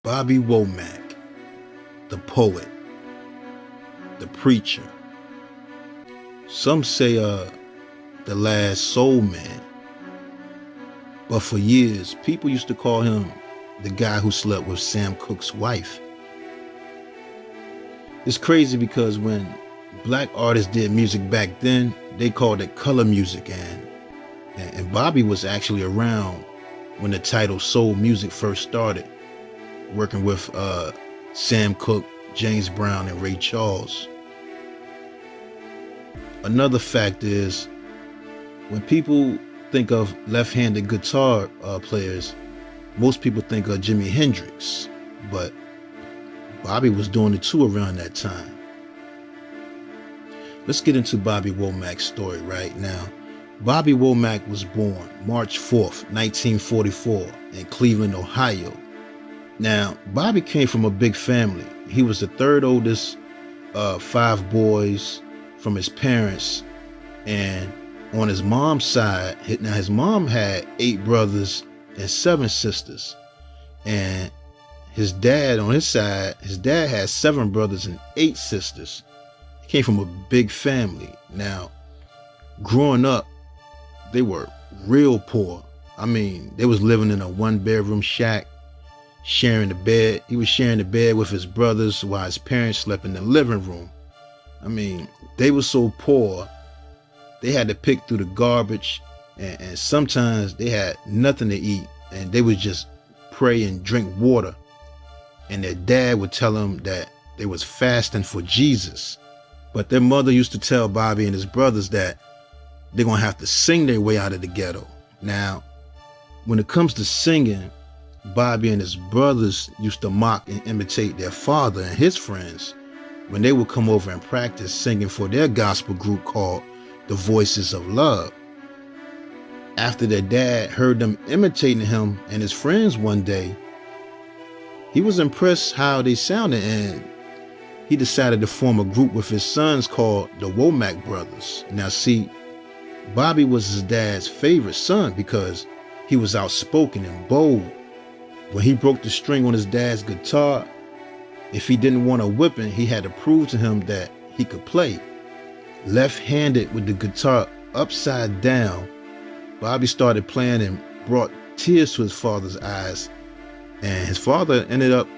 Bobby Womack, the poet, the preacher. Some say the last soul man. But for years, people used to call him the guy who slept with Sam Cooke's wife. It's crazy because when black artists did music back then, they called it color music, and Bobby was actually around when the title soul music first started, working with Sam Cooke, James Brown, and Ray Charles. Another fact is, when people think of left-handed guitar players, most people think of Jimi Hendrix, but Bobby was doing it too around that time. Let's get into Bobby Womack's story right now. Bobby Womack was born March 4th, 1944 in Cleveland, Ohio. Now, Bobby came from a big family. He was the third oldest of 5 boys from his parents, and on his mom's side, now his mom had 8 brothers and 7 sisters, and his dad on his side, his dad had 7 brothers and 8 sisters. He came from a big family. Now, growing up, they were real poor. I mean, they was living in a 1-bedroom shack, sharing the bed. He was sharing the bed with his brothers while his parents slept in the living room. I mean, they were so poor, they had to pick through the garbage, and sometimes they had nothing to eat, and they would just pray and drink water. And their dad would tell them that they was fasting for Jesus. But their mother used to tell Bobby and his brothers that they're going to have to sing their way out of the ghetto. Now, when it comes to singing, Bobby and his brothers used to mock and imitate their father and his friends when they would come over and practice singing for their gospel group called the Voices of Love. After their dad heard them imitating him and his friends one day, he was impressed how they sounded, and he decided to form a group with his sons called the Womack Brothers. Now see, Bobby was his dad's favorite son because he was outspoken and bold. When he broke the string on his dad's guitar, if he didn't want a whipping, he had to prove to him that he could play. Left-handed with the guitar upside down, Bobby started playing and brought tears to his father's eyes, and his father ended up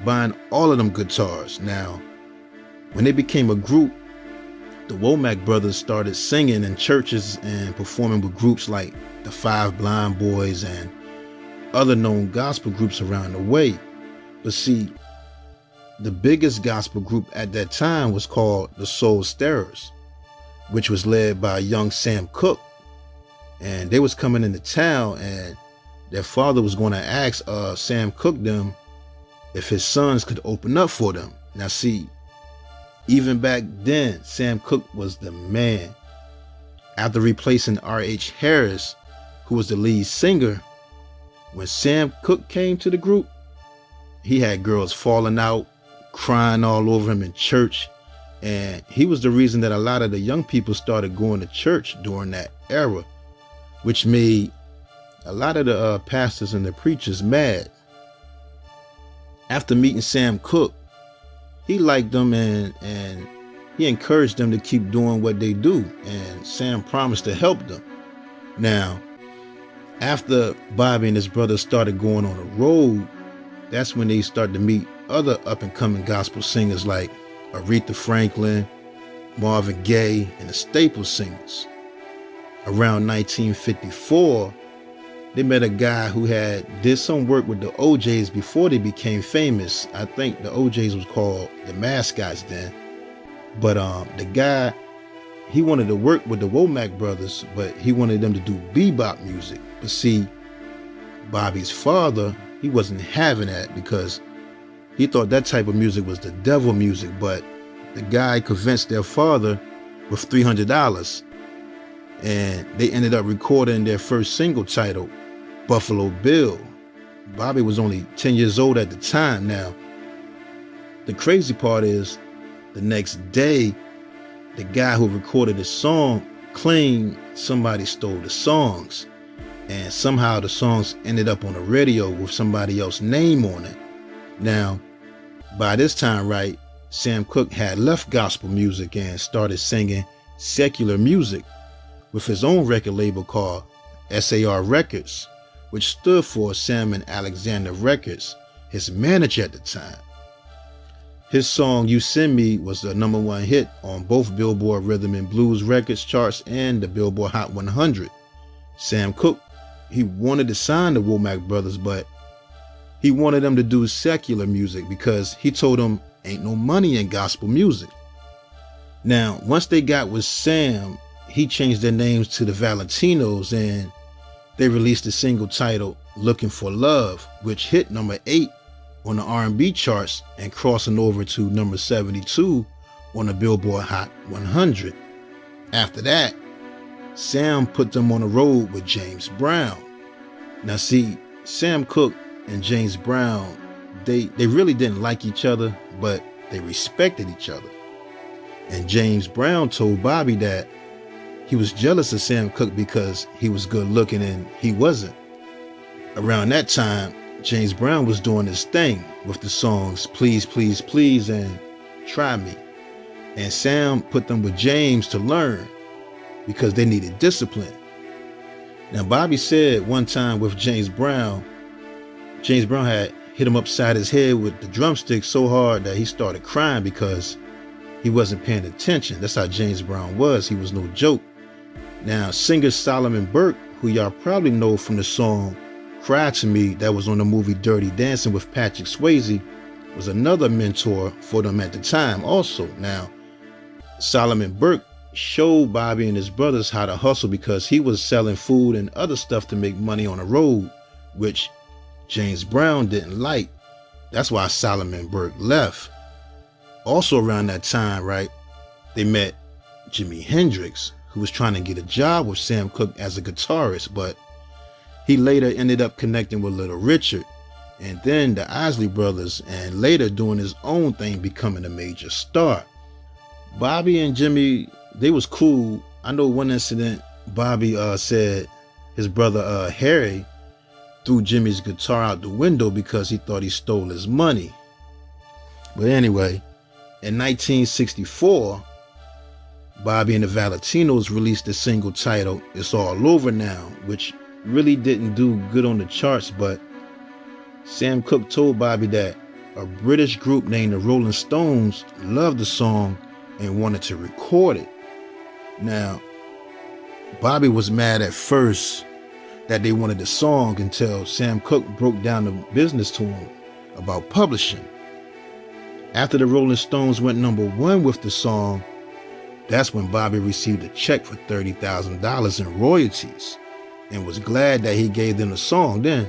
buying all of them guitars. Now, when they became a group, the Womack Brothers started singing in churches and performing with groups like the 5 Blind Boys and other known gospel groups around the way. But see, the biggest gospel group at that time was called the Soul Stirrers, which was led by young Sam Cooke. And they was coming into town, and their father was going to ask Sam Cooke them if his sons could open up for them. Now see, even back then, Sam Cooke was the man. After replacing R.H. Harris, who was the lead singer, when Sam Cooke came to the group, he had girls falling out, crying all over him in church, and he was the reason that a lot of the young people started going to church during that era, which made a lot of the pastors and the preachers mad. After meeting Sam Cooke, he liked them and he encouraged them to keep doing what they do, and Sam promised to help them. Now, after Bobby and his brothers started going on the road, that's when they started to meet other up-and-coming gospel singers like Aretha Franklin, Marvin Gaye, and the Staple Singers. Around 1954, they met a guy who did some work with the OJs before they became famous. I think the OJs was called the Mascots then. But the guy, he wanted to work with the Womack Brothers, but he wanted them to do bebop music. But see, Bobby's father, he wasn't having that because he thought that type of music was the devil music. But the guy convinced their father with $300, and they ended up recording their first single titled Buffalo Bill. Bobby was only 10 years old at the time. Now, the crazy part is, the next day, the guy who recorded the song claimed somebody stole the songs, and somehow the songs ended up on the radio with somebody else's name on it. Now, by this time, right, Sam Cooke had left gospel music and started singing secular music with his own record label called SAR Records, which stood for Sam and Alexander Records, his manager at the time. His song You Send Me was the #1 hit on both Billboard Rhythm and Blues Records charts and the Billboard Hot 100. Sam Cooke, he wanted to sign the Womack Brothers, but he wanted them to do secular music because he told them ain't no money in gospel music. Now, once they got with Sam, he changed their names to the Valentinos and they released a single titled Looking for Love, which hit #8 on the R&B charts and crossing over to #72 on the Billboard Hot 100. After that, Sam put them on the road with James Brown. Now see, Sam Cooke and James Brown, they really didn't like each other, but they respected each other. And James Brown told Bobby that he was jealous of Sam Cooke because he was good looking and he wasn't. Around that time, James Brown was doing his thing with the songs Please, Please, Please and Try Me. And Sam put them with James to learn because they needed discipline. Now, Bobby said one time with James Brown had hit him upside his head with the drumstick so hard that he started crying because he wasn't paying attention. That's how James Brown was. He was no joke. Now, singer Solomon Burke, who y'all probably know from the song Cry to Me that was on the movie Dirty Dancing with Patrick Swayze, was another mentor for them at the time also. Now, Solomon Burke showed Bobby and his brothers how to hustle because he was selling food and other stuff to make money on the road, which James Brown didn't like. That's why Solomon Burke left. Also around that time, right, they met Jimi Hendrix, who was trying to get a job with Sam Cooke as a guitarist, but he later ended up connecting with Little Richard and then the Isley Brothers, and later doing his own thing, becoming a major star. Bobby and Jimmy, they was cool. I know one incident, Bobby said his brother Harry threw Jimmy's guitar out the window because he thought he stole his money. But anyway, in 1964, Bobby and the Valentinos released a single titled It's All Over Now, which really didn't do good on the charts, but Sam Cooke told Bobby that a British group named the Rolling Stones loved the song and wanted to record it. Now, Bobby was mad at first that they wanted the song until Sam Cooke broke down the business to him about publishing. After the Rolling Stones went #1 with the song, that's when Bobby received a check for $30,000 in royalties and was glad that he gave them the song then.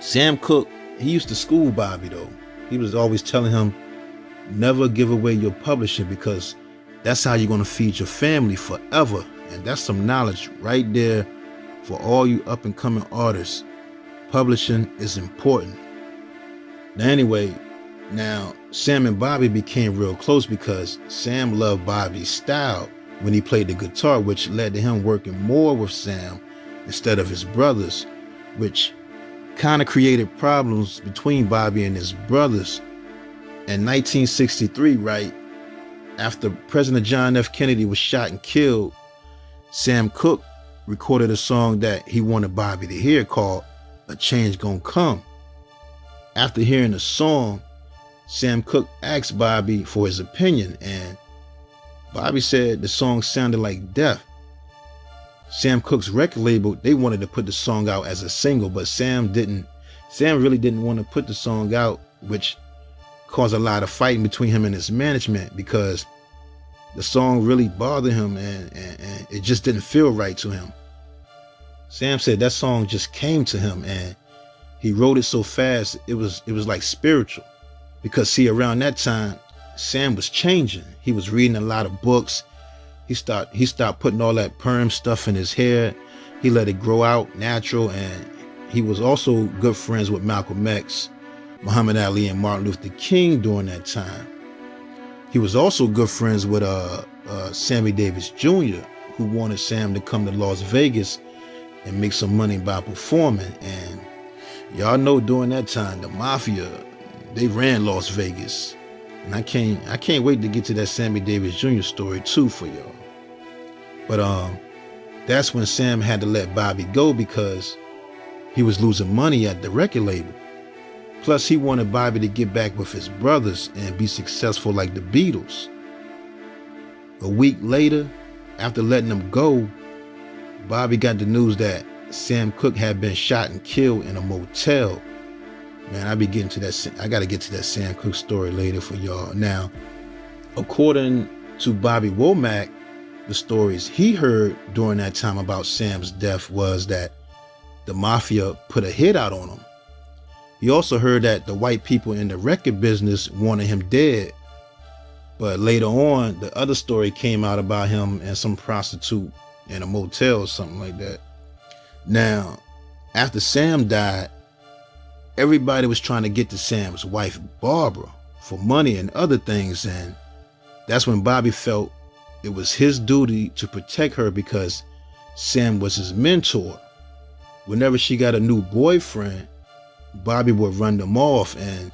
Sam Cooke, he used to school Bobby though. He was always telling him, never give away your publishing because that's how you're going to feed your family forever. And that's some knowledge right there for all you up and coming artists. Publishing is important. Now anyway, now Sam and Bobby became real close because Sam loved Bobby's style when he played the guitar, which led to him working more with Sam instead of his brothers, which kind of created problems between Bobby and his brothers. In 1963, right after President John F. Kennedy was shot and killed, Sam Cooke recorded a song that he wanted Bobby to hear called A Change Gonna Come. After hearing the song, Sam Cooke asked Bobby for his opinion, and Bobby said the song sounded like death. Sam Cooke's record label, they wanted to put the song out as a single, but Sam really didn't want to put the song out, which caused a lot of fighting between him and his management because the song really bothered him and it just didn't feel right to him. Sam said that song just came to him and he wrote it so fast it was like spiritual. Because see, around that time, Sam was changing. He was reading a lot of books. He stopped putting all that perm stuff in his hair. He let it grow out natural, and he was also good friends with Malcolm X, Muhammad Ali, and Martin Luther King during that time. He was also good friends with Sammy Davis Jr., who wanted Sam to come to Las Vegas and make some money by performing. And y'all know during that time, the mafia, they ran Las Vegas. And I can't wait to get to that Sammy Davis Jr. story too for y'all. But that's when Sam had to let Bobby go because he was losing money at the record label. Plus, he wanted Bobby to get back with his brothers and be successful like the Beatles. A week later, after letting them go, Bobby got the news that Sam Cooke had been shot and killed in a motel. Man, I got to get to that Sam Cooke story later for y'all. Now, according to Bobby Womack, the stories he heard during that time about Sam's death was that the mafia put a hit out on him. He also heard that the white people in the record business wanted him dead. But later on, the other story came out about him and some prostitute in a motel or something like that. Now, after Sam died, everybody was trying to get to Sam's wife, Barbara, for money and other things. And that's when Bobby felt it was his duty to protect her because Sam was his mentor. Whenever she got a new boyfriend, Bobby would run them off, and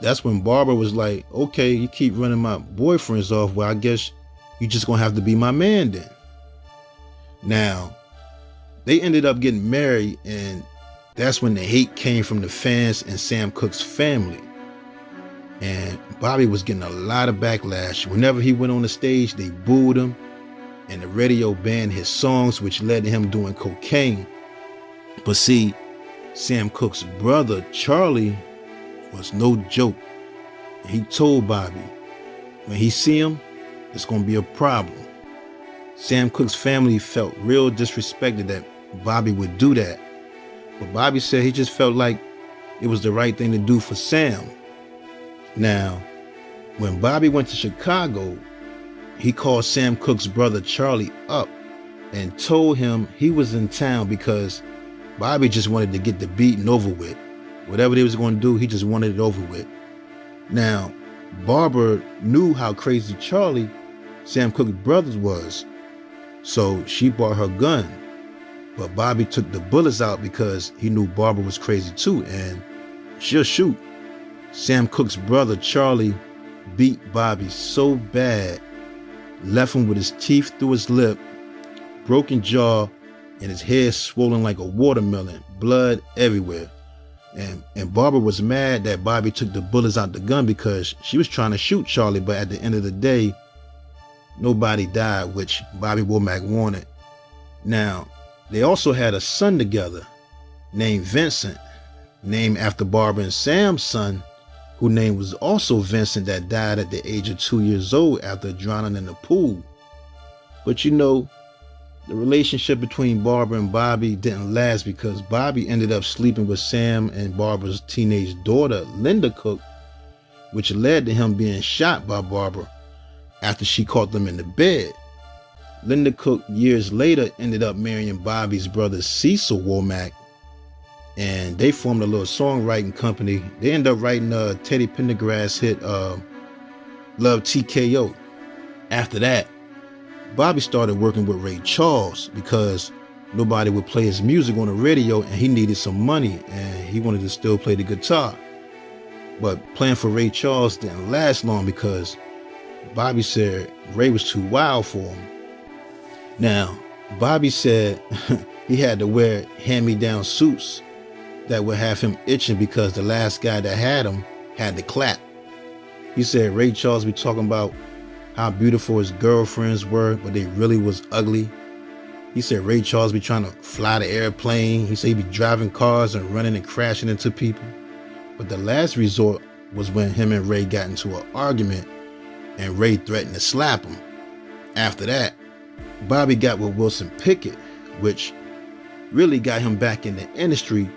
that's when Barbara was like, okay, you keep running my boyfriends off, well, I guess you just gonna have to be my man then. Now, they ended up getting married, and that's when the hate came from the fans and Sam Cooke's family. And Bobby was getting a lot of backlash. Whenever he went on the stage, they booed him, and the radio banned his songs, which led to him doing cocaine. But see, Sam Cooke's brother, Charlie, was no joke. And he told Bobby, when he see him, it's going to be a problem. Sam Cooke's family felt real disrespected that Bobby would do that. But Bobby said he just felt like it was the right thing to do for Sam. Now, when Bobby went to Chicago, he called Sam Cooke's brother Charlie up and told him he was in town because Bobby just wanted to get the beating over with. Whatever they was going to do, he just wanted it over with. Now, Barbara knew how crazy Charlie, Sam Cooke's brother, was. So she bought her gun. But Bobby took the bullets out because he knew Barbara was crazy too, and she'll shoot. Sam Cooke's brother, Charlie, beat Bobby so bad, left him with his teeth through his lip, broken jaw, and his head swollen like a watermelon, blood everywhere. And Barbara was mad that Bobby took the bullets out the gun because she was trying to shoot Charlie, but at the end of the day, nobody died, which Bobby Womack wanted. Now, they also had a son together named Vincent, named after Barbara and Sam's son, whose name was also Vincent, that died at the age of 2 years old after drowning in the pool. But you know, the relationship between Barbara and Bobby didn't last because Bobby ended up sleeping with Sam and Barbara's teenage daughter, Linda Cooke, which led to him being shot by Barbara after she caught them in the bed. Linda Cooke years later ended up marrying Bobby's brother Cecil Womack, and they formed a little songwriting company. They ended up writing Teddy Pendergrass hit Love TKO. After that, Bobby started working with Ray Charles because nobody would play his music on the radio and he needed some money and he wanted to still play the guitar. But playing for Ray Charles didn't last long because Bobby said Ray was too wild for him. Now, Bobby said he had to wear hand-me-down suits that would have him itching because the last guy that had him had to clap. He said Ray Charles be talking about how beautiful his girlfriends were, but they really was ugly. He said Ray Charles be trying to fly the airplane. He said he be driving cars and running and crashing into people. But the last resort was when him and Ray got into an argument and Ray threatened to slap him. After that, Bobby got with Wilson Pickett, which really got him back in the industry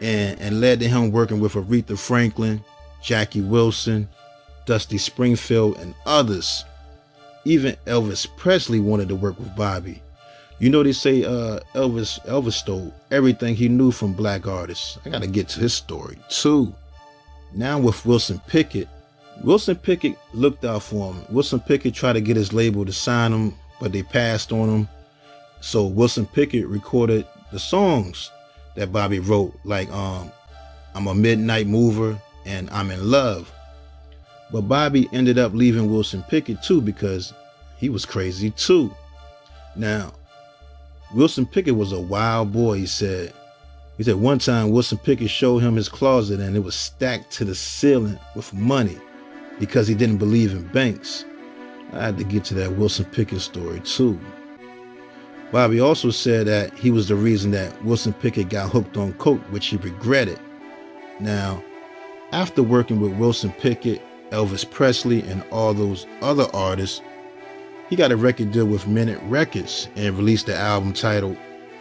and led to him working with Aretha Franklin, Jackie Wilson, Dusty Springfield, and others. Even Elvis Presley wanted to work with Bobby. You know, they say Elvis stole everything he knew from black artists. I gotta get to his story too. Now with Wilson Pickett looked out for him. Wilson Pickett tried to get his label to sign him, but they passed on him. So Wilson Pickett recorded the songs that Bobby wrote, like I'm a Midnight Mover, and I'm in Love. But Bobby ended up leaving Wilson Pickett too because he was crazy too. Now, Wilson Pickett was a wild boy, he said. He said one time Wilson Pickett showed him his closet and it was stacked to the ceiling with money because he didn't believe in banks. I had to get to that Wilson Pickett story too. Bobby also said that he was the reason that Wilson Pickett got hooked on coke, which he regretted. Now, after working with Wilson Pickett, Elvis Presley, and all those other artists, he got a record deal with Minute Records and released the album titled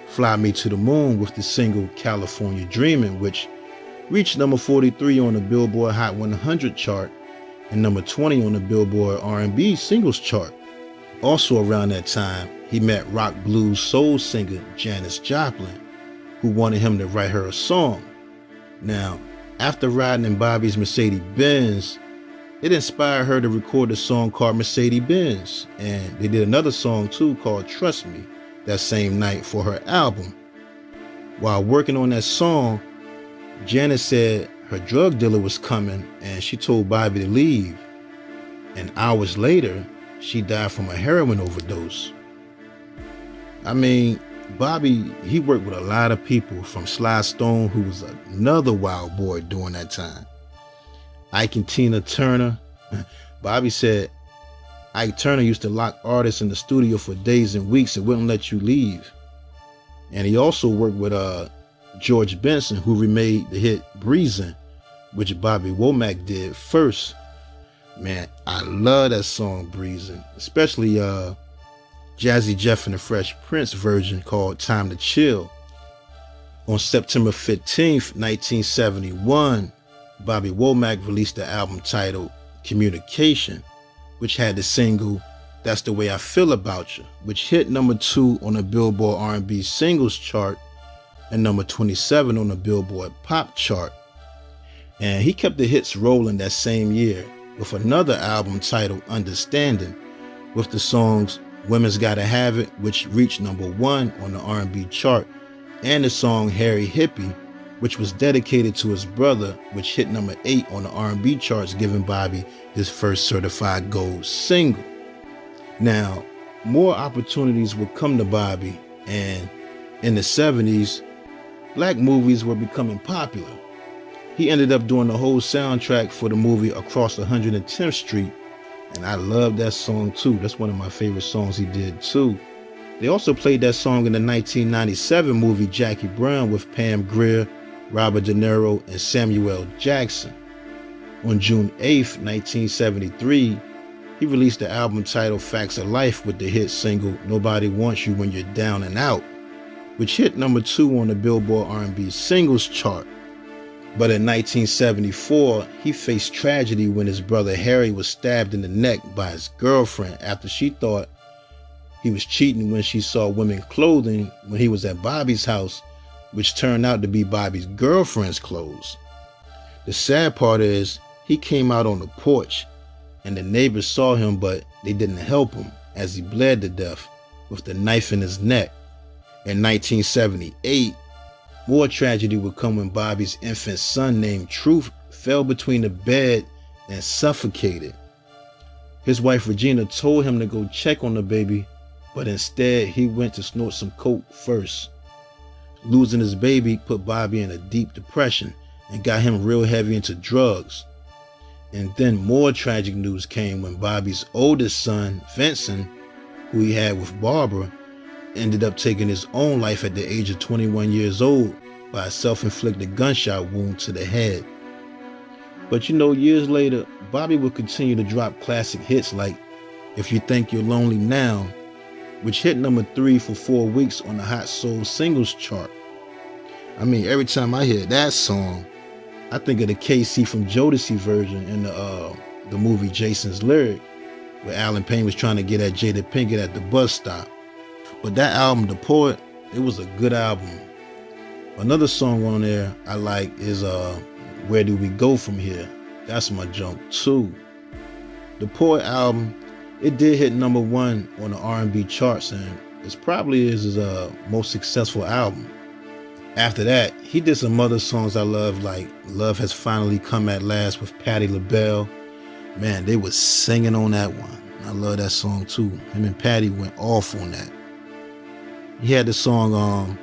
Fly Me to the Moon with the single California Dreamin', which reached number 43 on the Billboard Hot 100 chart and number 20 on the Billboard R&B singles chart. Also around that time, he met rock blues soul singer Janis Joplin, who wanted him to write her a song. Now, after riding in Bobby's Mercedes-Benz, it inspired her to record a song called Mercedes-Benz, and they did another song too called Trust Me that same night for her album. While working on that song, Janis said her drug dealer was coming and she told Bobby to leave. And hours later, she died from a heroin overdose. I mean, Bobby, he worked with a lot of people, from Sly Stone, who was another wild boy during that time, Ike and Tina Turner. Bobby said Ike Turner used to lock artists in the studio for days and weeks and wouldn't let you leave. And he also worked with George Benson, who remade the hit Breezin', which Bobby Womack did first. Man, I love that song Breezin', especially Jazzy Jeff and the Fresh Prince version called Time to Chill. On September 15th, 1971, Bobby Womack released the album titled Communication, which had the single That's the Way I Feel About You, which hit number 2 on the Billboard R&B singles chart and number 27 on the Billboard pop chart. And he kept the hits rolling that same year with another album titled Understanding, with the songs Women's Gotta Have It, which reached number 1 on the R&B chart, and the song Harry Hippie, which was dedicated to his brother, which hit number 8 on the R&B charts, giving Bobby his first certified gold single. Now, more opportunities would come to Bobby, and in the 70s, black movies were becoming popular. He ended up doing the whole soundtrack for the movie Across 110th Street, and I love that song too. That's one of my favorite songs he did too. They also played that song in the 1997 movie Jackie Brown with Pam Grier, Robert De Niro, and Samuel Jackson. On June 8th, 1973, he released the album titled Facts of Life with the hit single Nobody Wants You When You're Down and Out, which hit number 2 on the Billboard R&B singles chart. But in 1974, he faced tragedy when his brother Harry was stabbed in the neck by his girlfriend after she thought he was cheating when she saw women's clothing when he was at Bobby's house, which turned out to be Bobby's girlfriend's clothes. The sad part is he came out on the porch and the neighbors saw him, but they didn't help him as he bled to death with the knife in his neck. In 1978, more tragedy would come when Bobby's infant son named Truth fell between the bed and suffocated. His wife Regina told him to go check on the baby, but instead he went to snort some coke first. Losing his baby put Bobby in a deep depression and got him real heavy into drugs. And then more tragic news came when Bobby's oldest son, Vincent, who he had with Barbara, ended up taking his own life at the age of 21 years old by a self-inflicted gunshot wound to the head. But years later, Bobby would continue to drop classic hits like If You Think You're Lonely Now, which hit number 3 for 4 weeks on the Hot Soul Singles chart. I mean, every time I hear that song, I think of the KC from Jodeci version in the movie Jason's Lyric, where Alan Payne was trying to get at Jada Pinkett at the bus stop. But that album, The Poet, it was a good album. Another song on there I like is Where Do We Go From Here? That's my junk too. The Poet album, it did hit number 1 on the R&B charts, and it's probably his most successful album. After that, he did some other songs I love, like Love Has Finally Come at Last with Patti LaBelle. Man, they was singing on that one. I love that song too. Him and Patti went off on that. He had the song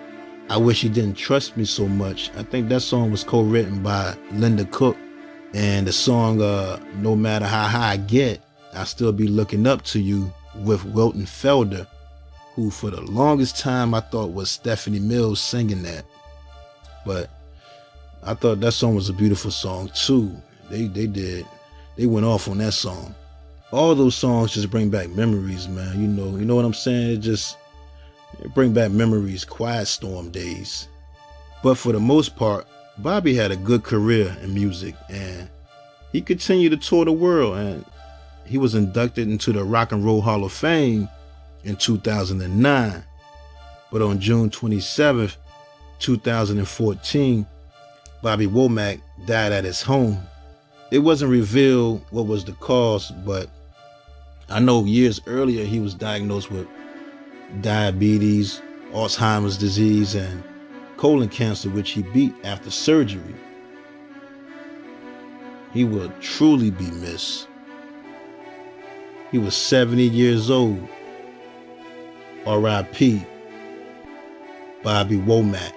I Wish He Didn't Trust Me So Much. I think that song was co-written by Linda Cook. And the song No Matter How High I Get, I'll Still Be Looking Up to You with Wilton Felder, who for the longest time I thought was Stephanie Mills singing that. But I thought that song was a beautiful song too. They went off on that song. All those songs just bring back memories, man. You know what I'm saying? It bring back memories, Quiet Storm days. But for the most part, Bobby had a good career in music, and he continued to tour the world, and he was inducted into the Rock and Roll Hall of Fame in 2009. But on June 27th, 2014, Bobby Womack died at his home. It wasn't revealed what was the cause, but I know years earlier he was diagnosed with diabetes, Alzheimer's disease, and colon cancer, which he beat after surgery. He will truly be missed. He was 70 years old. R.I.P. Bobby Womack.